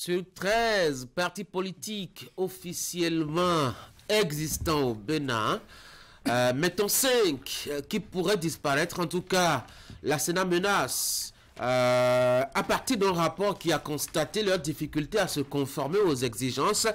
Sur 13 partis politiques officiellement existants au Bénin, mettons 5 qui pourraient disparaître. En tout cas, la Sénat menace à partir d'un rapport qui a constaté leur difficulté à se conformer aux exigences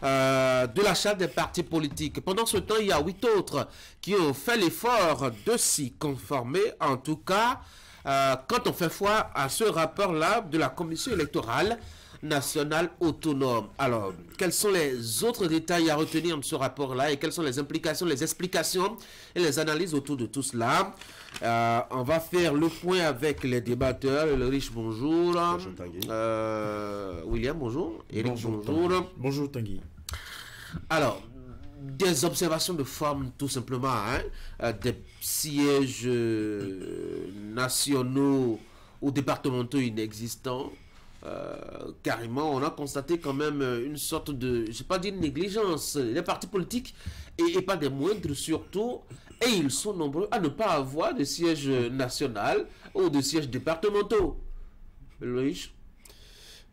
de la charte des partis politiques. Pendant ce temps, il y a 8 autres qui ont fait l'effort de s'y conformer. En tout cas, quand on fait foi à ce rapport-là de la Commission électorale nationale autonome. Alors, quels sont les autres détails à retenir de ce rapport-là et quelles sont les implications, les explications et les analyses autour de tout cela? On va faire le point avec les débatteurs. Le Riche, bonjour. Bonjour Tanguy. William, bonjour. Eric, bonjour. Bonjour Tanguy. Alors, des observations de forme tout simplement, hein, des sièges nationaux ou départementaux inexistants. Carrément, on a constaté quand même une sorte de, je ne sais pas dire négligence, les partis politiques et pas des moindres surtout, et ils sont nombreux à ne pas avoir de siège national ou de sièges départementaux. Loïc?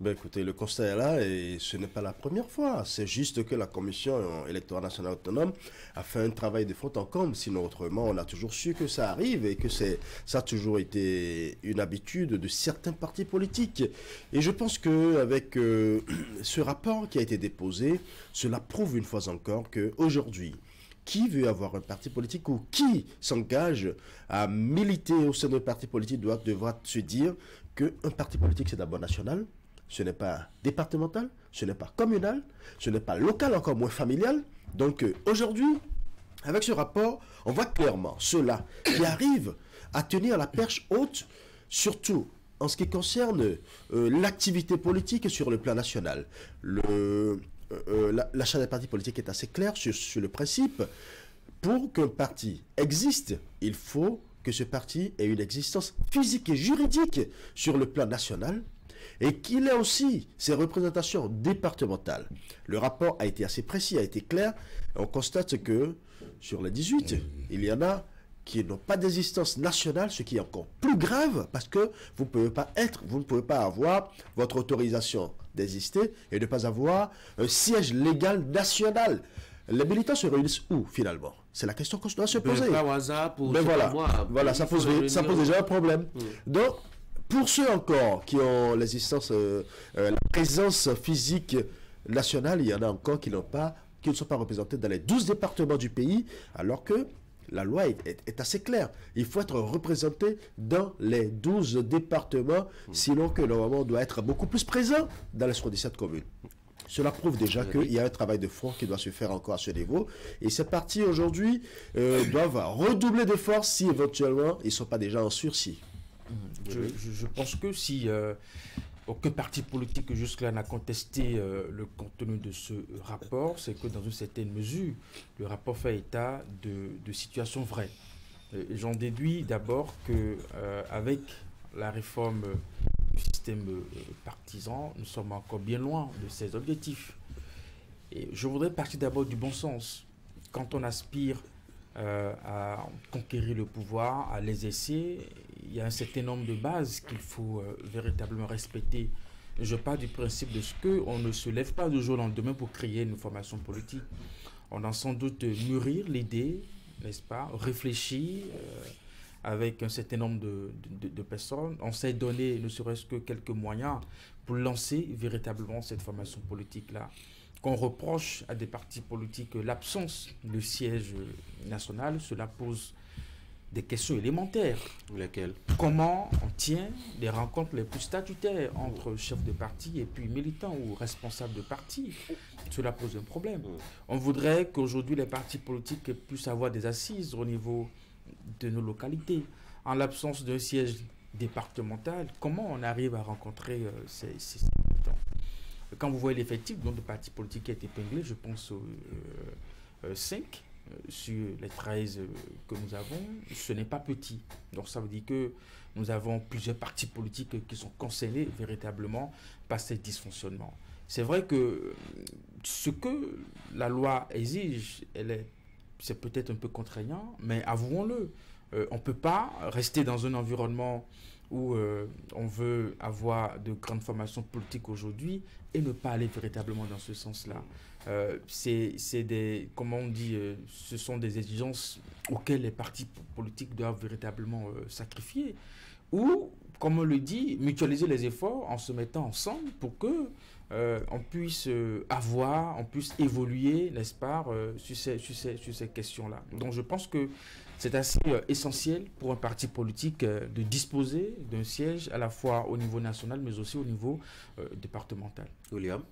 Ben écoutez, le constat est là et ce n'est pas la première fois. C'est juste que la Commission électorale nationale autonome a fait un travail de fond en comble. Sinon, autrement, on a toujours su que ça arrive et que ça a toujours été une habitude de certains partis politiques. Et je pense qu'avec ce rapport qui a été déposé, cela prouve une fois encore qu'aujourd'hui, qui veut avoir un parti politique ou qui s'engage à militer au sein d'un parti politique doit se dire qu'un parti politique, c'est d'abord national. Ce n'est pas départemental, ce n'est pas communal, ce n'est pas local, encore moins familial. Donc aujourd'hui, avec ce rapport, on voit clairement ceux-là qui arrivent à tenir la perche haute, surtout en ce qui concerne l'activité politique sur le plan national. La charte des partis politiques est assez claire sur le principe. Pour qu'un parti existe, il faut que ce parti ait une existence physique et juridique sur le plan national, et qu'il ait aussi ses représentations départementales. Le rapport a été assez précis, a été clair. On constate que sur les 18, il y en a qui n'ont pas d'existence nationale, ce qui est encore plus grave, parce que vous ne pouvez pas avoir votre autorisation d'exister et ne pas avoir un siège légal national. Les militants se réunissent où, finalement? C'est la question qu'on doit se poser. Pas au hasard pour voilà, ça pose déjà un problème. Donc, pour ceux encore qui ont l'existence, la présence physique nationale, il y en a encore qui ne sont pas représentés dans les 12 départements du pays, alors que la loi est assez claire. Il faut être représenté dans les 12 départements, sinon que normalement on doit être beaucoup plus présent dans les 77 communes. Cela prouve déjà qu'il y a un travail de fond qui doit se faire encore à ce niveau. Et ces partis aujourd'hui doivent redoubler d'efforts si éventuellement ils ne sont pas déjà en sursis. Je pense que si aucun parti politique jusque-là n'a contesté le contenu de ce rapport, c'est que dans une certaine mesure, le rapport fait état de situations vraies. J'en déduis d'abord que avec la réforme du système partisan, nous sommes encore bien loin de ces objectifs. Et je voudrais partir d'abord du bon sens. Quand on aspire à conquérir le pouvoir, à l'exercer, il y a un certain nombre de bases qu'il faut véritablement respecter. Je pars du principe de ce qu'on ne se lève pas du jour au lendemain pour créer une formation politique. On a sans doute mûrir l'idée, n'est-ce pas, réfléchir avec un certain nombre de personnes. On s'est donné ne serait-ce que quelques moyens pour lancer véritablement cette formation politique-là. Qu'on reproche à des partis politiques l'absence de siège national, cela pose des questions élémentaires. Lesquelles? Comment on tient les rencontres les plus statutaires entre chefs de parti et puis militants ou responsables de parti? Cela pose un problème. On voudrait qu'aujourd'hui les partis politiques puissent avoir des assises au niveau de nos localités. En l'absence d'un siège départemental, comment on arrive à rencontrer ces militants? Quand vous voyez l'effectif du nombre de partis politiques qui est épinglé, je pense aux 5 sur les 13 que nous avons, ce n'est pas petit. Donc ça veut dire que nous avons plusieurs partis politiques qui sont concernés véritablement par ces dysfonctionnements. C'est vrai que ce que la loi exige, c'est peut-être un peu contraignant, mais avouons-le, on ne peut pas rester dans un environnement où on veut avoir de grandes formations politiques aujourd'hui et ne pas aller véritablement dans ce sens-là. C'est des, comment on dit, ce sont des exigences auxquelles les partis politiques doivent véritablement sacrifier. Ou, comme on le dit, mutualiser les efforts en se mettant ensemble pour que on puisse on puisse évoluer, n'est-ce pas, sur ces questions-là. Donc je pense que c'est assez essentiel pour un parti politique de disposer d'un siège à la fois au niveau national mais aussi au niveau départemental. William?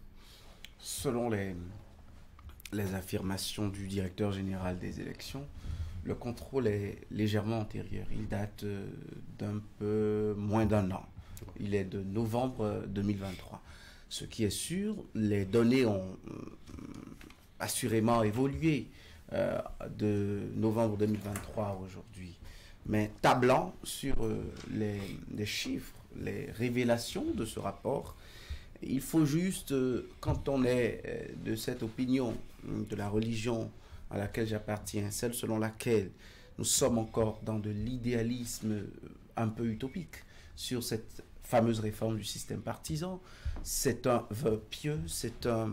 Selon les affirmations du directeur général des élections, le contrôle est légèrement antérieur. Il date d'un peu moins d'un an. Il est de novembre 2023. Ce qui est sûr, les données ont assurément évolué de novembre 2023 à aujourd'hui. Mais tablant sur les chiffres, les révélations de ce rapport, il faut juste, quand on est de cette opinion, de la religion à laquelle j'appartiens, celle selon laquelle nous sommes encore dans de l'idéalisme un peu utopique sur cette fameuse réforme du système partisan, c'est un vœu pieux, c'est un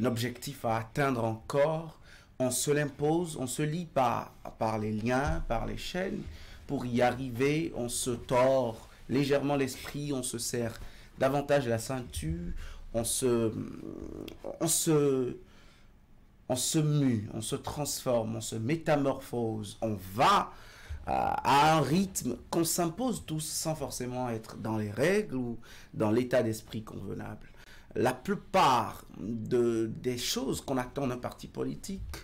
objectif à atteindre encore. On se l'impose, on se lie par les liens, par les chaînes. Pour y arriver, on se tord légèrement l'esprit, on se serre davantage la ceinture, on se mue, on se transforme, on se métamorphose, on va à un rythme qu'on s'impose tous sans forcément être dans les règles ou dans l'état d'esprit convenable. La plupart des choses qu'on attend d'un parti politique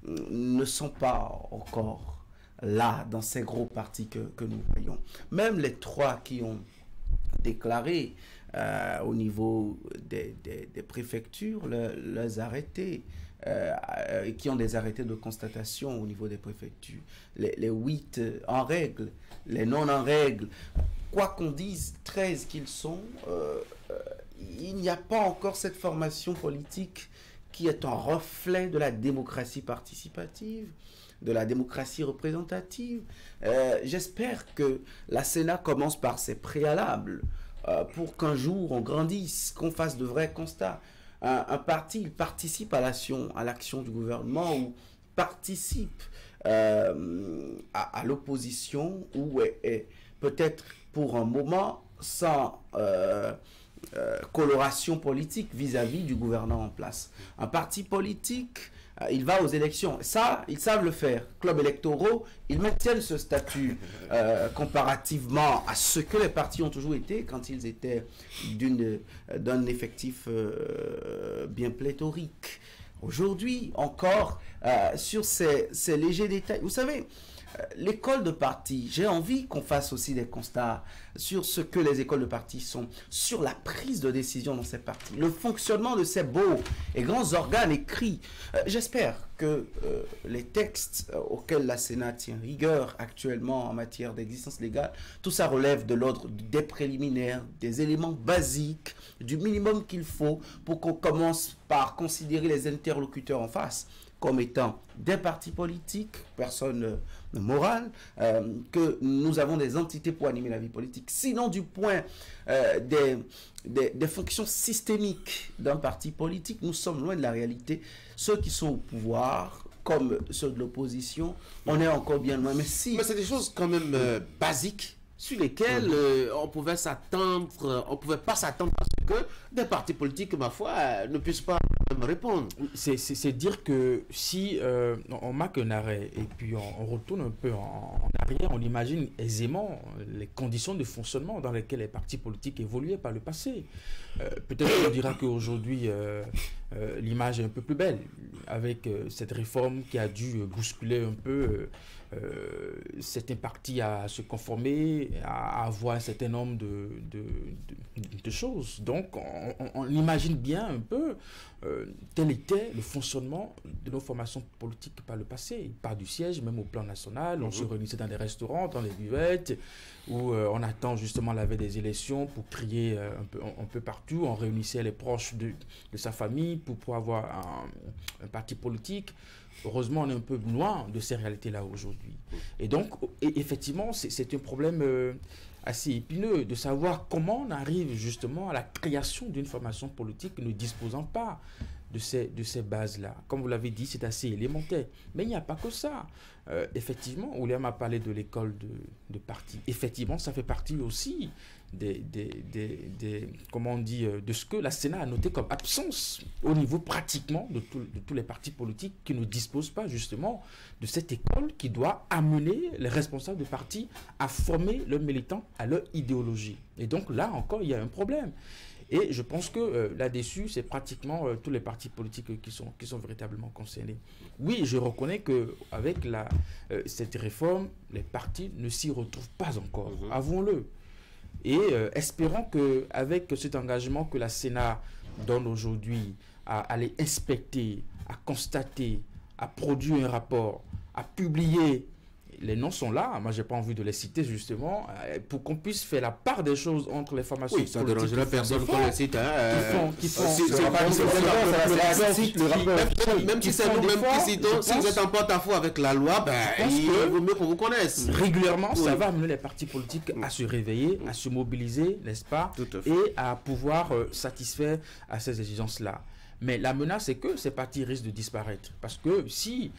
ne sont pas encore là dans ces gros partis que nous voyons. Même les trois qui ont déclaré au niveau des préfectures leurs arrêtés, qui ont des arrêtés de constatation au niveau des préfectures, les 8 en règle, les non en règle, quoi qu'on dise, 13 qu'ils sont, il n'y a pas encore cette formation politique qui est un reflet de la démocratie participative, de la démocratie représentative. J'espère que la Sénat commence par ses préalables pour qu'un jour on grandisse, qu'on fasse de vrais constats. Un parti, il participe à l'action du gouvernement ou participe à l'opposition ou est peut-être pour un moment sans coloration politique vis-à-vis du gouvernement en place. Un parti politique, il va aux élections. Ça, ils savent le faire. Clubs électoraux, ils maintiennent ce statut comparativement à ce que les partis ont toujours été quand ils étaient d'un effectif bien pléthorique. Aujourd'hui, encore, sur ces légers détails, vous savez, l'école de parti, j'ai envie qu'on fasse aussi des constats sur ce que les écoles de parti sont, sur la prise de décision dans ces partis, le fonctionnement de ces beaux et grands organes écrits. J'espère que les textes auxquels la Sénat tient rigueur actuellement en matière d'existence légale, tout ça relève de l'ordre des préliminaires, des éléments basiques, du minimum qu'il faut pour qu'on commence par considérer les interlocuteurs en face comme étant des partis politiques, personnes morales, que nous avons des entités pour animer la vie politique. Sinon, du point des fonctions systémiques d'un parti politique, nous sommes loin de la réalité. Ceux qui sont au pouvoir, comme ceux de l'opposition, on est encore bien loin. Mais c'est des choses quand même basiques sur lesquelles on pouvait s'attendre, on pouvait pas s'attendre à ce que des partis politiques, ma foi, ne puissent pas me répondre. C'est dire que si on marque un arrêt et puis on retourne un peu en arrière, on imagine aisément les conditions de fonctionnement dans lesquelles les partis politiques évoluaient par le passé. Peut-être qu'on dira qu'aujourd'hui l'image est un peu plus belle avec cette réforme qui a dû bousculer un peu certains partis à se conformer, à avoir un certain nombre de choses. Donc on imagine bien un peu tel était le fonctionnement de nos formations politiques par le passé. Par du siège, même au plan national, on se réunissait dans des restaurants, dans les buvettes, où on attend justement la veille des élections pour crier un peu partout. On réunissait les proches de sa famille pour avoir un parti politique. Heureusement, on est un peu loin de ces réalités-là aujourd'hui. Et donc, effectivement, c'est un problème assez épineux de savoir comment on arrive justement à la création d'une formation politique ne disposant pas de ces bases-là. Comme vous l'avez dit, c'est assez élémentaire. Mais il n'y a pas que ça. Effectivement, William a parlé de l'école de parti. Effectivement, ça fait partie aussi comment on dit, de ce que la Sénat a noté comme absence au niveau pratiquement de tous les partis politiques qui ne disposent pas justement de cette école qui doit amener les responsables de partis à former leurs militants à leur idéologie. Et donc là encore, il y a un problème. Et je pense que là-dessus, c'est pratiquement tous les partis politiques qui sont véritablement concernés. Oui, je reconnais qu'avec cette réforme, les partis ne s'y retrouvent pas encore. Avouons-le. Et espérons qu'avec cet engagement que la Sénat donne aujourd'hui à aller inspecter, à constater, à produire un rapport, à publier, les noms sont là, moi j'ai pas envie de les citer justement, pour qu'on puisse faire la part des choses entre les formations politiques. Oui, ça dérange la personne qu'on les cite. Même si c'est nous-mêmes qui citons, si vous êtes en porte-à-faux avec la loi, il vaut mieux qu'on vous connaisse. Régulièrement, ça va amener les partis politiques à se réveiller, à se mobiliser, n'est-ce pas, et à pouvoir satisfaire à ces exigences-là. Mais la menace, c'est que ces partis risquent de disparaître. Parce que si...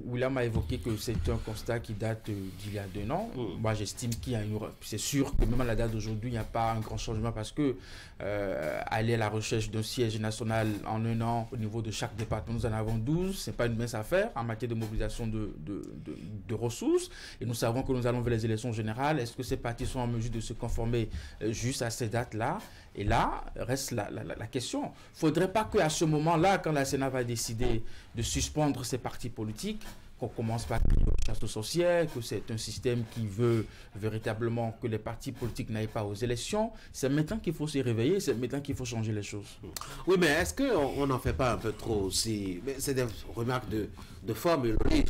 William a évoqué que c'est un constat qui date d'il y a 2 ans. Moi, j'estime qu'il y a c'est sûr que même à la date d'aujourd'hui, il n'y a pas un grand changement parce que aller à la recherche d'un siège national en 1 an au niveau de chaque département, nous en avons 12. Ce n'est pas une mince affaire en matière de mobilisation de ressources. Et nous savons que nous allons vers les élections générales. Est-ce que ces partis sont en mesure de se conformer juste à ces dates-là? Et là, reste la question. Il ne faudrait pas qu'à ce moment-là, quand la Sénat va décider de suspendre ces partis politiques, qu'on commence par crier aux chasses aux sorcières, que c'est un système qui veut véritablement que les partis politiques n'aillent pas aux élections. C'est maintenant qu'il faut se réveiller, c'est maintenant qu'il faut changer les choses. Oui, mais est-ce qu'on n'en fait pas un peu trop aussi? C'est des remarques de forme et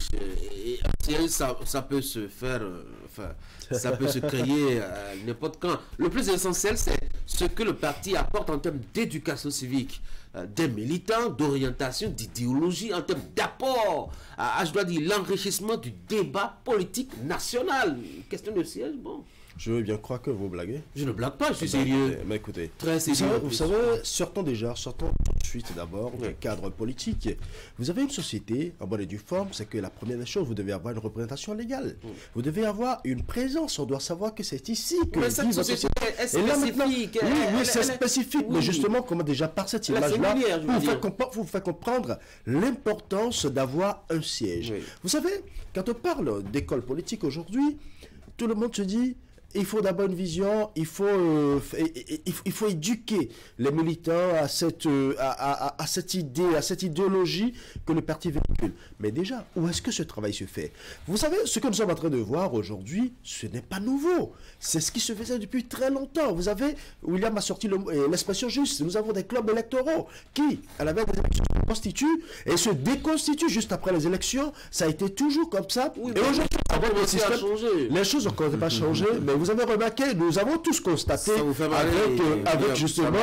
ça peut se faire, ça peut se créer n'importe quand. Le plus essentiel, c'est ce que le parti apporte en termes d'éducation civique, des militants, d'orientation, d'idéologie, en termes d'apport, je dois dire, l'enrichissement du débat politique national. Question de siège, bon. Je veux bien croire que vous blaguez. Je ne blague pas, je suis sérieux. Mais écoutez, très sérieux. Vous savez, sortons tout de suite d'abord du cadre politique. Vous avez une société en bonne et due forme, c'est que la première des choses, vous devez avoir une représentation légale. Vous devez avoir une présence, on doit savoir que c'est ici que mais cette société est spécifique. Oui, c'est spécifique, mais justement, comment déjà par cette image-là, vous faites comprendre l'importance d'avoir un siège. Oui. Vous savez, quand on parle d'école politique aujourd'hui, tout le monde se dit... Il faut d'abord une vision, il faut éduquer les militants à cette idée, à cette idéologie que le parti véhicule. Mais déjà, où est-ce que ce travail se fait? Vous savez, ce que nous sommes en train de voir aujourd'hui, ce n'est pas nouveau. C'est ce qui se faisait depuis très longtemps. Vous avez, William a sorti l'expression juste, nous avons des clubs électoraux qui, à la veille des élections, se constituent et se déconstituent juste après les élections. Ça a été toujours comme ça. Oui, et aujourd'hui, les choses n'ont pas changé, mais vous avez remarqué, nous avons tous constaté avec justement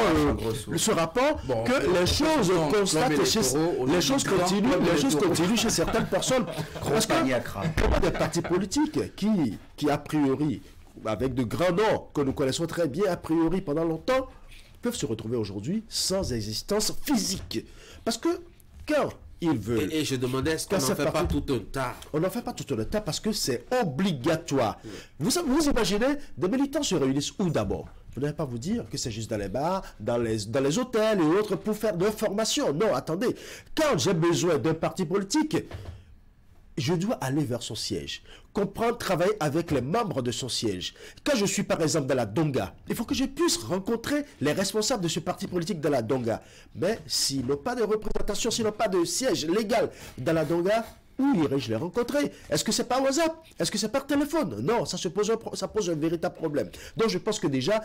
ce rapport que les choses constatent, les choses continuent chez certaines personnes. Parce que il y a des partis politiques qui a priori, avec de grands noms que nous connaissons très bien, a priori pendant longtemps, peuvent se retrouver aujourd'hui sans existence physique. Parce que quand il veut. Et je demandais, est-ce qu'on n'en fait pas tout un tas? On n'en fait pas tout un tas parce que c'est obligatoire. Oui. Vous imaginez, des militants se réunissent où d'abord? Vous n'allez pas vous dire que c'est juste dans les bars, dans les hôtels et autres pour faire de formation. Non, attendez. Quand j'ai besoin d'un parti politique, je dois aller vers son siège, comprendre, travailler avec les membres de son siège. Quand je suis par exemple dans la Donga, il faut que je puisse rencontrer les responsables de ce parti politique dans la Donga. Mais s'ils n'ont pas de représentation, s'ils n'ont pas de siège légal dans la Donga, Où irais-je les rencontrer? Est-ce que c'est par WhatsApp? Est-ce que c'est par téléphone? Non, ça pose un véritable problème. Donc je pense que déjà,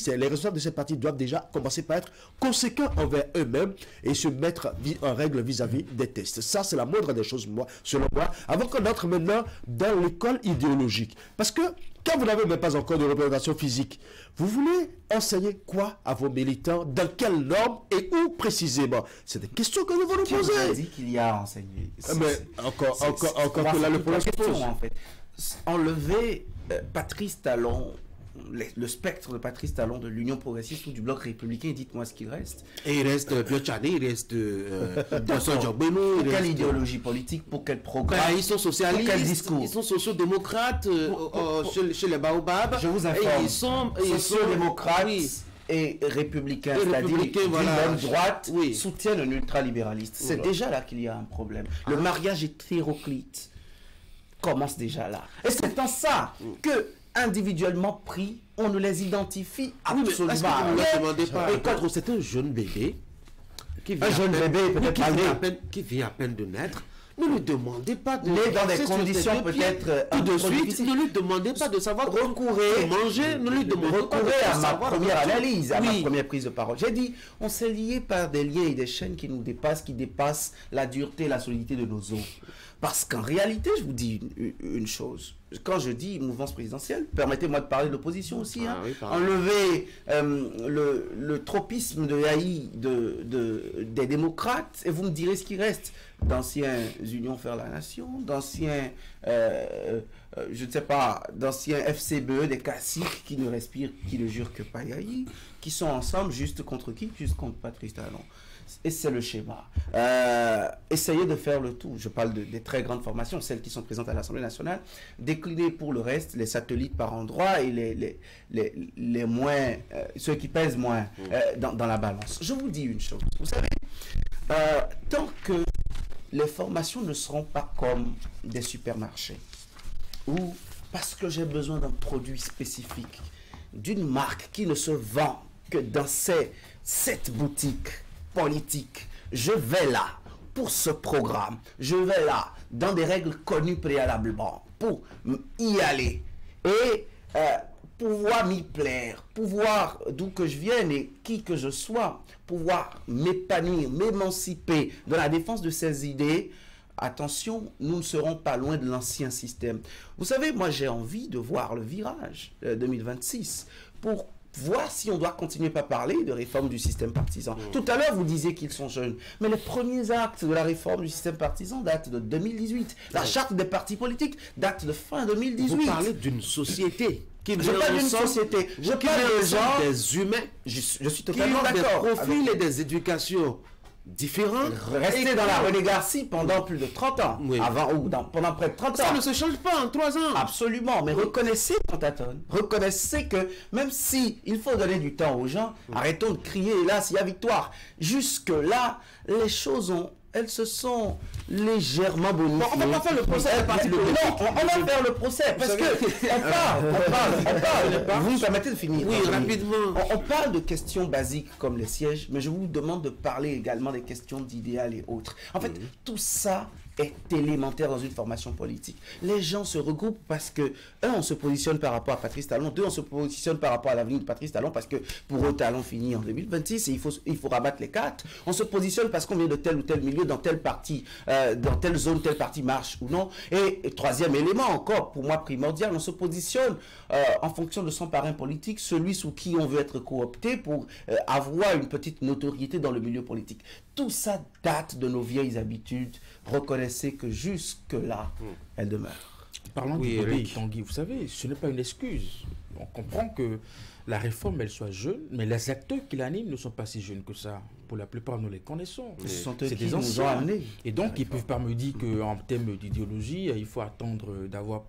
les responsables de ces partis doivent déjà commencer par être conséquents envers eux-mêmes et se mettre en règle vis-à-vis des tests. Ça, c'est la moindre des choses, selon moi, avant qu'on entre maintenant dans l'école idéologique. Parce que quand vous n'avez même pas encore de représentation physique, vous voulez enseigner quoi à vos militants? Dans quelles normes et où précisément? C'est des questions que nous voulons poser. Qui vous a dit qu'il y a enseigné? Mais encore que là, le problème se pose. En fait. Enlever Patrice Talon, le spectre de Patrice Talon de l'Union progressiste ou du Bloc républicain, dites-moi ce qu'il reste. Et il reste Pierre Tchadé, il reste Vincent Djambélo. Pour quelle idéologie politique, pour quel programme? Ils sont socialistes, pour quel discours? Ils sont sociodémocrates chez les Baobabs. Je vous informe, ils sont sociodémocrates et républicains, c'est-à-dire même droite, soutiennent un ultralibéraliste. C'est déjà là qu'il y a un problème. Le mariage hétéroclite commence déjà là. Et c'est en ça que individuellement pris, on ne les identifie absolument pas. C'est un jeune bébé qui vient à peine de naître. Ne lui demandez pas de dans des conditions peut-être tout de suite. Ne lui demandez pas de savoir recourir manger. Ne lui demandez pas à ma première analyse, à ma première prise de parole. J'ai dit, on s'est lié par des liens et des chaînes qui nous dépassent, qui dépassent la dureté et la solidité de nos os. Parce qu'en réalité, je vous dis une chose. Quand je dis mouvance présidentielle, permettez-moi de parler de l'opposition aussi. Enlever le tropisme de haï des démocrates, et vous me direz ce qui reste. D'anciens Unions Faire la Nation, d'anciens, je ne sais pas, d'anciens FCBE, des classiques qui ne respirent, qui ne jurent que Payaï, qui sont ensemble juste contre qui? Juste contre Patrice Talon. Et c'est le schéma. Essayez de faire le tout. Je parle des très grandes formations, celles qui sont présentes à l'Assemblée nationale, décliner pour le reste les satellites par endroit et les moins, ceux qui pèsent moins dans la balance. Je vous dis une chose. Vous savez, tant que les formations ne seront pas comme des supermarchés, ou parce que j'ai besoin d'un produit spécifique, d'une marque qui ne se vend que dans cette boutique politique, je vais là pour ce programme, je vais là dans des règles connues préalablement pour y aller et pouvoir m'y plaire, pouvoir d'où que je vienne et qui que je sois, pouvoir m'épanouir, m'émanciper dans la défense de ces idées. Attention, nous ne serons pas loin de l'ancien système. Vous savez, moi j'ai envie de voir le virage 2026 pour voir si on doit continuer à parler de réforme du système partisan. Tout à l'heure, vous disiez qu'ils sont jeunes, mais les premiers actes de la réforme du système partisan datent de 2018. La charte des partis politiques date de fin 2018. Vous parlez d'une société. Je parle d'une société. Je parle de gens, des humains. Je suis totalement d'accord. Des profils et des éducations différents. Rester dans la renégatie pendant plus de 30 ans. Avant ou pendant près de 30 ans. Ça ne se change pas en 3 ans. Absolument. Mais reconnaissez, Pantatone, reconnaissez que même si il faut donner du temps aux gens, arrêtons de crier, hélas, il y a victoire. Jusque-là, les choses elles se sont légèrement bonifiées. Bon, on va pas faire le procès. Non, on va faire le procès. Parce que on parle. Vous me permettez de finir? Oui, rapidement. On parle de questions basiques comme les sièges, mais je vous demande de parler également des questions d'idéal et autres. En fait, tout ça est élémentaire dans une formation politique. Les gens se regroupent parce que, on se positionne par rapport à Patrice Talon, on se positionne par rapport à l'avenir de Patrice Talon parce que pour eux, Talon finit en 2026 et il faut rabattre les cartes. On se positionne parce qu'on vient de tel ou tel milieu, dans tel parti, dans telle zone, tel parti marche ou non. Et troisième élément encore, pour moi primordial, on se positionne en fonction de son parrain politique, celui sous qui on veut être coopté pour avoir une petite notoriété dans le milieu politique. Tout ça date de nos vieilles habitudes. Reconnaissez que jusque-là, elle demeure. Parlons du bébé Tanguy, vous savez, ce n'est pas une excuse. On comprend que la réforme, elle soit jeune, mais les acteurs qui l'animent ne sont pas si jeunes que ça. Pour la plupart, nous les connaissons. C'est des anciens. Et donc, ils ne peuvent pas me dire qu'en termes d'idéologie, il faut attendre d'avoir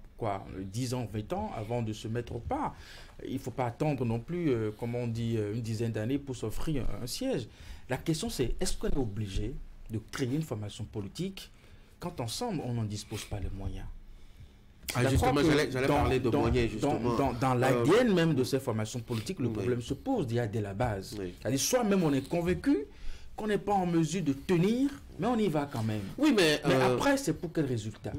10 ans, 20 ans avant de se mettre au pas. Il ne faut pas attendre non plus, comme on dit, une dizaine d'années pour s'offrir un siège. La question, c'est est-ce qu'on est obligé de créer une formation politique quand ensemble, on n'en dispose pas les moyens? Justement, j'allais parler de moyens, justement. Dans l'ADN même de ces formations politiques, le problème se pose déjà dès la base. C'est-à-dire, soit même on est convaincu qu'on n'est pas en mesure de tenir, mais on y va quand même. Oui, mais après, c'est pour quel résultat?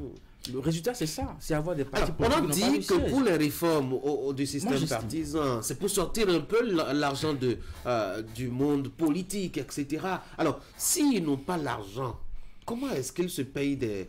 Le résultat, c'est ça, c'est avoir des partis on a politiques qui n'ont pas dit de que siège. pour les réformes du système j'estime. partisan, c'est pour sortir un peu l'argent du monde politique, etc. Alors, s'ils n'ont pas l'argent, comment est-ce qu'ils se payent des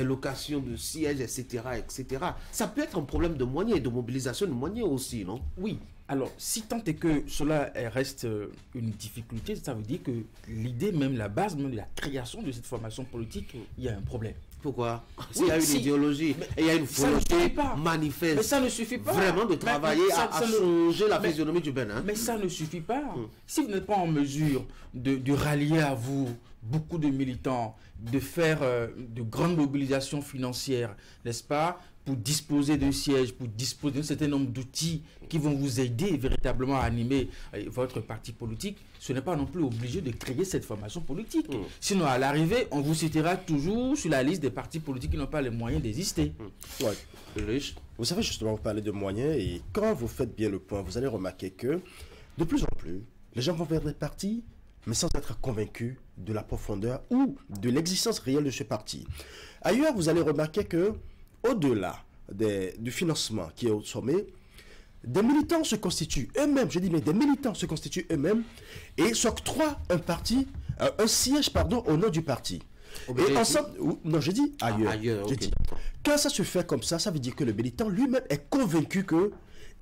locations de sièges, etc., etc. Ça peut être un problème de moyens, de mobilisation de moyens aussi, non? Oui. Alors, si tant est que cela reste une difficulté, ça veut dire que l'idée même, la base même de la création de cette formation politique, il y a un problème. Pourquoi? S'il Oui, y a une idéologie, et il y a une ça ne suffit volonté pas. manifeste Mais ça ne suffit pas. vraiment de travailler à changer la physionomie du Bénin. Mais ça ne suffit pas. Si vous n'êtes pas en mesure de rallier à vous beaucoup de militants, de faire de grandes mobilisations financières, n'est-ce pas, pour disposer de sièges, pour disposer d'un certain nombre d'outils qui vont vous aider véritablement à animer votre parti politique, ce n'est pas non plus obligé de créer cette formation politique. Sinon, à l'arrivée, on vous citera toujours sur la liste des partis politiques qui n'ont pas les moyens d'exister. Ouais. Vous savez, justement, vous parlez de moyens, et quand vous faites bien le point, vous allez remarquer que de plus en plus, les gens vont vers des partis, mais sans être convaincus de la profondeur ou de l'existence réelle de ce parti. Ailleurs, vous allez remarquer que au-delà du financement qui est au sommet, des militants se constituent eux-mêmes, je dis mais des militants se constituent eux-mêmes et s'octroient un siège au nom du parti. Et ensemble, non, je dis ailleurs. Je dis, quand ça se fait comme ça veut dire que le militant lui-même est convaincu que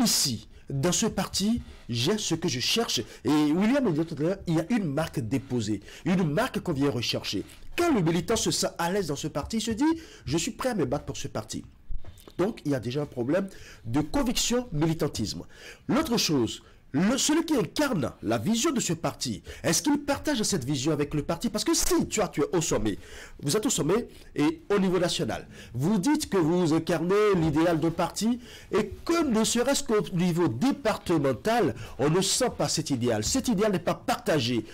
ici, dans ce parti, j'ai ce que je cherche. Et William me dit tout à l'heure, il y a une marque déposée, une marque qu'on vient rechercher. Quand le militant se sent à l'aise dans ce parti, il se dit, je suis prêt à me battre pour ce parti. Donc, il y a déjà un problème de conviction, militantisme. L'autre chose, celui qui incarne la vision de ce parti, est-ce qu'il partage cette vision avec le parti? Parce que si tu es au sommet, vous êtes au sommet et au niveau national, vous dites que vous incarnez l'idéal d'un parti et que ne serait-ce qu'au niveau départemental, on ne sent pas cet idéal. Cet idéal n'est pas partagé.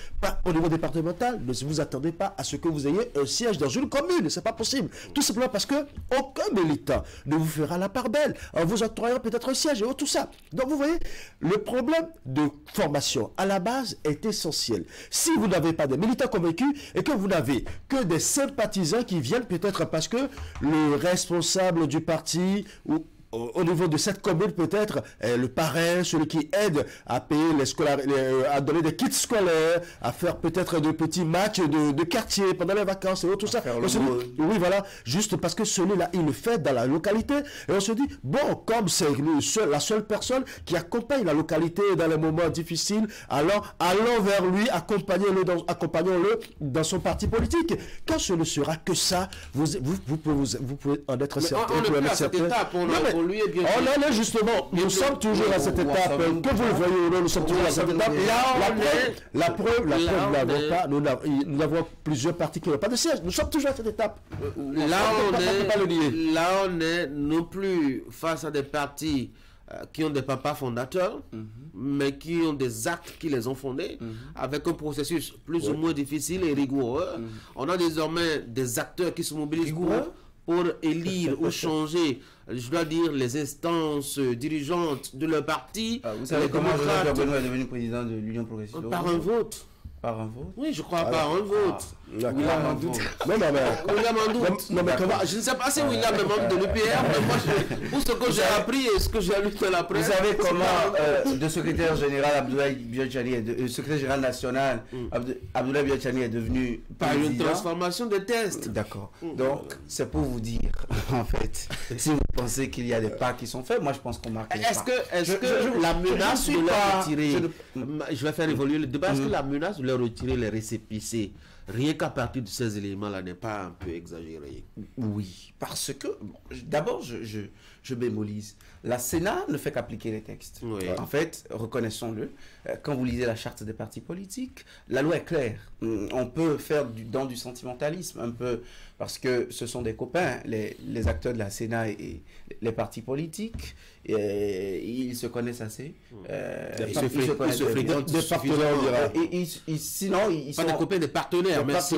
Au niveau départemental, ne vous attendez pas à ce que vous ayez un siège dans une commune. C'est pas possible. Tout simplement parce que aucun militant ne vous fera la part belle en vous octroyant peut-être un siège et tout ça. Donc vous voyez, le problème de formation à la base est essentiel. Si vous n'avez pas des militants convaincus et que vous n'avez que des sympathisants qui viennent peut-être parce que le responsable du parti ou au niveau de cette commune peut-être le parrain, celui qui aide à payer à donner des kits scolaires, à faire peut-être de petits matchs de quartier pendant les vacances et tout ça. Oui, voilà, juste parce que celui-là il le fait dans la localité et on se dit bon, comme c'est la seule personne qui accompagne la localité dans les moments difficiles, alors allons vers lui, accompagnons-le dans son parti politique. Quand ce ne sera que ça, vous pouvez en être certain. On en est justement, nous sommes toujours à cette étape, que vous le voyez ou non, nous sommes toujours à cette étape. La preuve, nous avons plusieurs partis qui n'ont pas de siège, nous sommes toujours à cette étape. Là, on est non plus face à des partis qui ont des papas fondateurs, mais qui ont des actes qui les ont fondés, avec un processus plus ou moins difficile et rigoureux. On a désormais des acteurs qui se mobilisent pour élire ou changer, je dois dire, les instances dirigeantes de leur parti. Vous savez comment Joseph Benoît est devenu président de l'Union progressiste? Par un vote. Par un vote? Oui, je crois par un vote. William en doute. Je ne sais pas si William est membre de l'UPR, mais moi, pour ce que j'ai appris et ce que j'ai lu dans la presse. Vous savez comment le secrétaire général Abdoulaye Biachani, secrétaire général national Abdoulaye Biachani est devenu par une président? transformation des tests. D'accord. Donc, c'est pour vous dire, en fait, si vous pensez qu'il y a des pas qui sont faits, moi je pense qu'on marque les pas. Est-ce que la menace de leur retirer, je vais faire évoluer le débat, est-ce que la menace de leur retirer les récépissés, rien qu'à partir de ces éléments-là, n'est pas un peu exagéré? Oui, parce que, d'abord, je bémolise. La Sénat ne fait qu'appliquer les textes. Oui. En fait, reconnaissons-le, quand vous lisez la charte des partis politiques, la loi est claire. On peut faire dans du sentimentalisme un peu, parce que ce sont des copains, les acteurs de la Sénat et les partis politiques, et ils se connaissent assez. Ils se connaissent des partenaires. Sinon, ils pas sont des copains, des partenaires. Merci.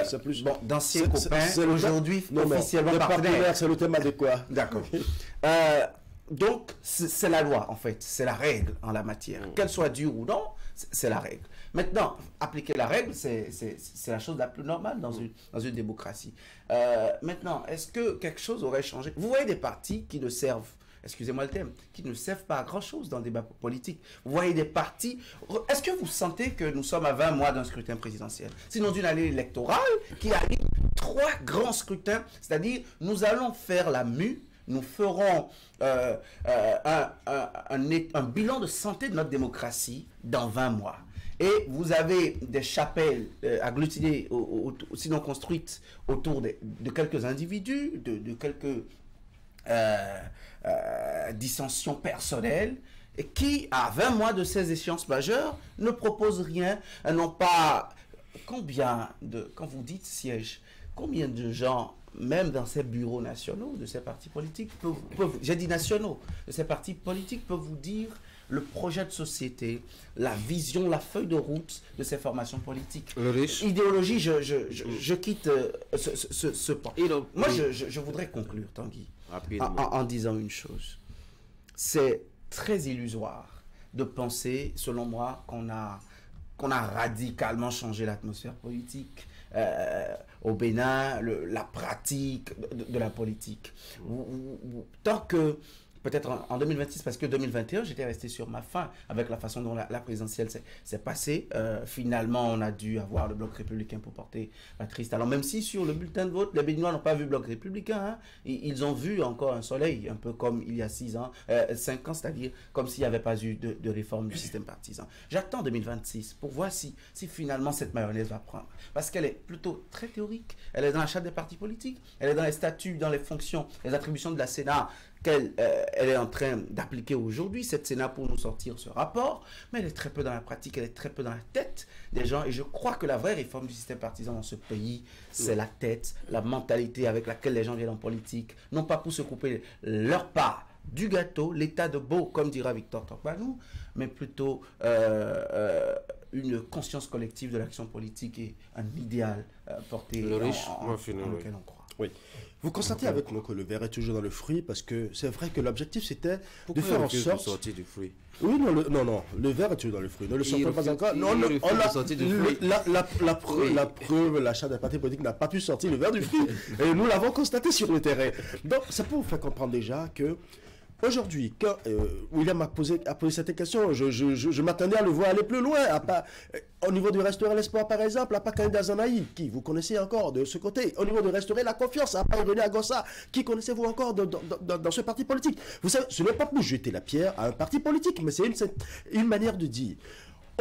c'est plus d'anciens copains, aujourd'hui officiellement partenaires. C'est le thème adéquat. D'accord. Donc, c'est la loi, en fait. C'est la règle en la matière. Qu'elle soit dure ou non, c'est la règle. Maintenant, appliquer la règle, c'est la chose la plus normale dans une démocratie. Maintenant, est-ce que quelque chose aurait changé? Vous voyez des partis qui ne servent, excusez-moi le terme, qui ne servent pas à grand-chose dans le débat politique. Vous voyez des partis... Est-ce que vous sentez que nous sommes à 20 mois d'un scrutin présidentiel? Sinon d'une année électorale qui arrive 3 grands scrutins, c'est-à-dire nous allons faire la mue, nous ferons un bilan de santé de notre démocratie dans 20 mois. Et vous avez des chapelles agglutinées, sinon construites, autour de quelques individus, de quelques dissensions personnelles, et qui, à 20 mois de ces échéances majeures, ne proposent rien, n'ont pas... quand vous dites siège, combien de gens, même dans ces bureaux nationaux de ces partis politiques, j'ai dit nationaux, de ces partis politiques peuvent vous dire le projet de société, la vision, la feuille de route de ces formations politiques. Idéologie, je quitte ce point. Moi, je voudrais conclure, Tanguy, en disant une chose. C'est très illusoire de penser, selon moi, qu'on a radicalement changé l'atmosphère politique au Bénin, la pratique de la politique. Tant que, peut-être en 2026, parce que 2021, j'étais resté sur ma faim avec la façon dont la présidentielle s'est passée. Finalement, on a dû avoir le Bloc républicain pour porter la triste. Alors même si sur le bulletin de vote, les Béninois n'ont pas vu Bloc républicain, hein, ils ont vu encore un soleil, un peu comme il y a 5 ans, c'est-à-dire comme s'il n'y avait pas eu de réforme du système partisan. J'attends 2026 pour voir si finalement cette mayonnaise va prendre. Parce qu'elle est plutôt très théorique, elle est dans la charte des partis politiques, elle est dans les statuts, dans les fonctions, les attributions de la Sénat, qu'elle est en train d'appliquer aujourd'hui, cette Sénat, pour nous sortir ce rapport, mais elle est très peu dans la pratique, elle est très peu dans la tête des gens, et je crois que la vraie réforme du système partisan dans ce pays, c'est la tête, la mentalité avec laquelle les gens viennent en politique, non pas pour se couper leur part du gâteau, l'état de beau, comme dira Victor Torbanou, mais plutôt une conscience collective de l'action politique et un idéal porté en lequel on croit. Oui. Vous constatez avec nous que le verre est toujours dans le fruit, parce que c'est vrai que l'objectif c'était de faire en sorte... sortir du fruit. Oui, non, le verre est toujours dans le fruit. Ne le sortons pas encore. Non, la preuve, l'achat des partis politiques n'a pas pu sortir le verre du fruit. Et nous l'avons constaté sur le terrain. Donc, ça peut vous faire comprendre déjà que aujourd'hui, quand William a posé cette question, je m'attendais à le voir aller plus loin. Au niveau du restaurer l'espoir, par exemple, à Pakane Dazanaï, qui vous connaissez encore de ce côté. Au niveau de restaurer la confiance, à René Agossa, qui connaissez-vous encore dans ce parti politique. Vous savez, ce n'est pas pour jeter la pierre à un parti politique, mais c'est une manière de dire.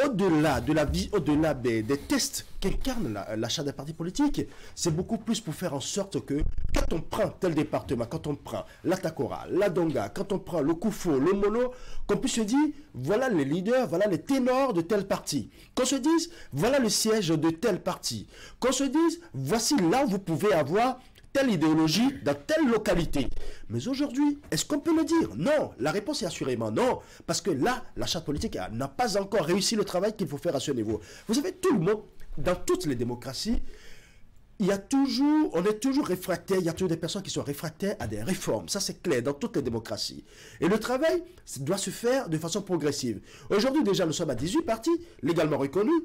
Au-delà de la vie, au-delà des tests qu'incarne l'achat des partis politiques, c'est beaucoup plus pour faire en sorte que quand on prend tel département, quand on prend l'Atakora, la Donga, quand on prend le Koufo, le Mono, qu'on puisse se dire, voilà les leaders, voilà les ténors de tel parti. Qu'on se dise, voilà le siège de tel parti. Qu'on se dise, voici là où vous pouvez avoir telle idéologie dans telle localité. Mais aujourd'hui, est-ce qu'on peut le dire? Non. La réponse est assurément non. Parce que là, l'achat politique n'a pas encore réussi le travail qu'il faut faire à ce niveau. Vous savez, tout le monde, dans toutes les démocraties, on est toujours réfractaire, il y a toujours des personnes qui sont réfractaires à des réformes. Ça, c'est clair dans toutes les démocraties. Et le travail doit se faire de façon progressive. Aujourd'hui, déjà, nous sommes à 18 partis légalement reconnus.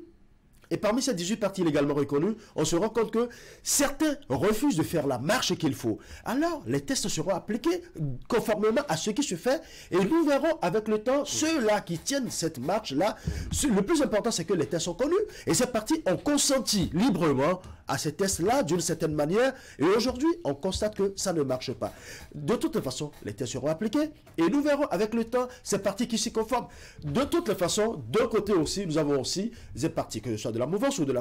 Et parmi ces 18 partis légalement reconnus, on se rend compte que certains refusent de faire la marche qu'il faut. Alors, les tests seront appliqués conformément à ce qui se fait. Et nous verrons avec le temps ceux-là qui tiennent cette marche-là. Le plus important, c'est que les tests sont connus. Et ces partis ont consenti librement à ces tests-là d'une certaine manière. Et aujourd'hui, on constate que ça ne marche pas. De toute façon, les tests seront appliqués. Et nous verrons avec le temps ces partis qui s'y conforment. De toute façon, d'un côté aussi, nous avons aussi des partis, que ce soit de la mouvance ou de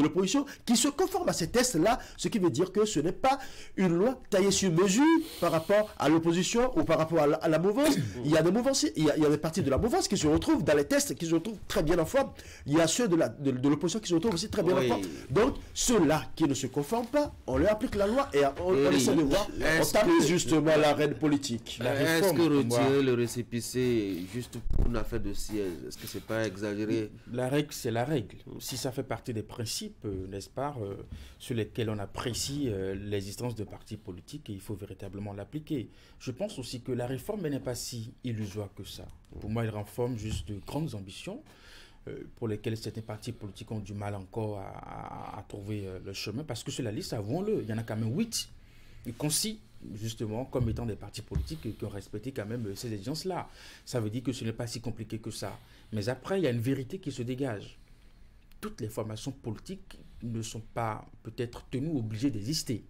l'opposition, qui se conforment à ces tests-là, ce qui veut dire que ce n'est pas une loi taillée sur mesure par rapport à l'opposition ou par rapport à la mouvance. Il y a des mouvances, il y a des partis de la mouvance qui se retrouvent dans les tests, qui se retrouvent très bien en forme. Il y a ceux de l'opposition qui se retrouvent aussi très bien en forme. Donc, ceux-là qui ne se conforment pas, on leur applique la loi et on essaie de voir, on tamise justement l'arène politique. Est-ce que retirer le récépissé juste pour une affaire de siège, est-ce que c'est pas exagéré? La règle, c'est la règle. Si ça fait partie des principes, n'est-ce pas, sur lesquels on apprécie l'existence de partis politiques, et il faut véritablement l'appliquer. Je pense aussi que la réforme n'est pas si illusoire que ça. Pour moi, elle renforme juste de grandes ambitions. pour lesquels certains partis politiques ont du mal encore à trouver le chemin. Parce que sur la liste, avouons-le, il y en a quand même 8 concis, justement, comme étant des partis politiques qui ont respecté quand même ces exigences-là. Ça veut dire que ce n'est pas si compliqué que ça. Mais après, il y a une vérité qui se dégage. Toutes les formations politiques ne sont pas peut-être tenues, obligées d'exister.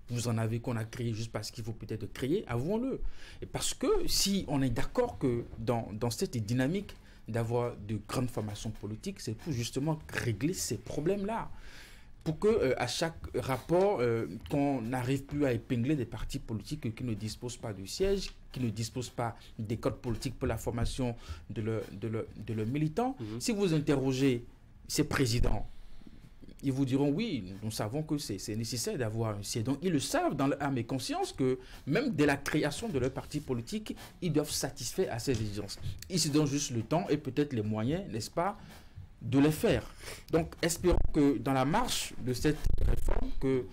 Vous en avez qu'on a créé juste parce qu'il faut peut-être créer, avouons-le. Et parce que si on est d'accord que dans cette dynamique d'avoir de grandes formations politiques, c'est pour justement régler ces problèmes-là. Pour que à chaque rapport, qu'on n'arrive plus à épingler des partis politiques qui ne disposent pas de sièges, qui ne disposent pas des codes politiques pour la formation de leurs militants. Si vous interrogez ces présidents, ils vous diront oui, nous savons que c'est nécessaire d'avoir un siège. Donc ils le savent dans leur âme et conscience que même dès la création de leur parti politique, ils doivent satisfaire à ces exigences. Ils se donnent juste le temps et peut-être les moyens, n'est-ce pas, de les faire. Donc espérons que dans la marche de cette réforme, que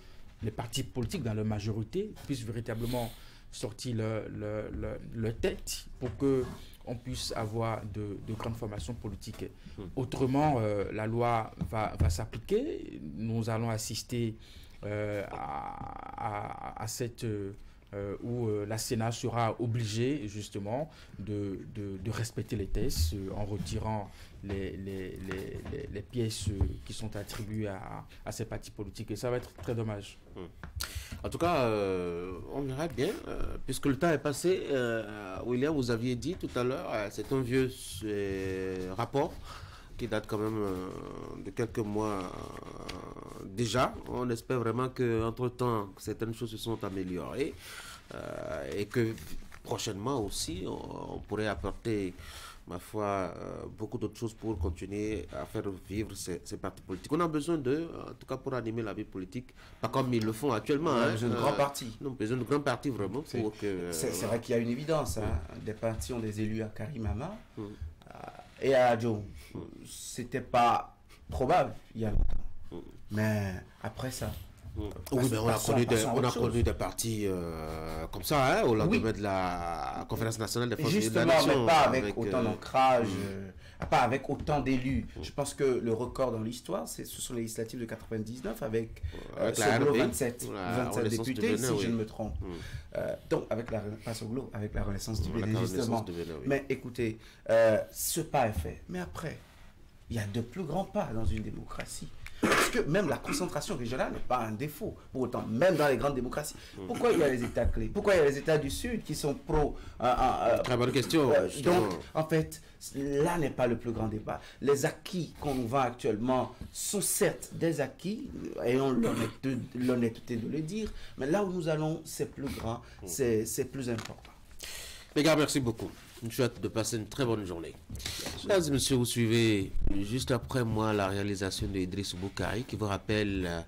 les partis politiques dans leur majorité puissent véritablement sortir leur tête pour que on puisse avoir de grandes formations politiques. Autrement, la loi va s'appliquer. Nous allons assister à cette... où la Sénat sera obligée justement de respecter les tests en retirant les pièces qui sont attribuées à ces partis politiques. Et ça va être très dommage. En tout cas, on verra bien, puisque le temps est passé. William, vous aviez dit tout à l'heure, c'est un vieux rapport qui date quand même de quelques mois déjà. On espère vraiment qu'entre-temps, certaines choses se sont améliorées et que prochainement aussi, on pourrait apporter, ma foi, beaucoup d'autres choses pour continuer à faire vivre ces partis politiques. On a besoin d'eux, en tout cas pour animer la vie politique, pas comme ils le font actuellement. On a besoin de grands partis. On a besoin de grands partis vraiment pour que... C'est vrai qu'il y a une évidence. Des partis ont des élus à Karimama et à Adjo. C'était pas probable il y a longtemps. Mais après ça... Oui, mais on a connu des partis comme ça, au lendemain de la conférence nationale des forces de la nation. Justement, mais pas avec autant d'ancrage, pas avec autant d'élus. Je pense que le record dans l'histoire, ce sont les législatives de 99 avec Soglo 27 députés, si je ne me trompe. Donc, avec la renaissance du Bénin, justement. Mais écoutez, ce pas est fait. Mais après, il y a de plus grands pas dans une démocratie. Parce que même la concentration régionale n'est pas un défaut. Pour autant, même dans les grandes démocraties. Pourquoi il y a les États clés? Pourquoi il y a les États du Sud qui sont pro... Très bonne question. Donc, en fait, là n'est pas le plus grand débat. Les acquis qu'on vend actuellement sont certes des acquis, ayons l'honnêteté de le dire, mais là où nous allons, c'est plus grand, c'est plus important. Les gars, merci beaucoup. Je souhaite de passer une très bonne journée. Mesdames et messieurs, vous suivez juste après moi la réalisation de Idriss Boukari qui vous rappelle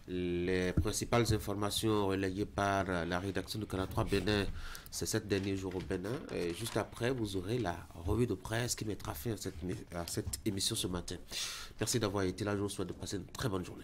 les principales informations relayées par la rédaction de Canal 3 Bénin ces 7 derniers jours au Bénin. Et juste après, vous aurez la revue de presse qui mettra fin à cette émission ce matin. Merci d'avoir été là. Je vous souhaite de passer une très bonne journée.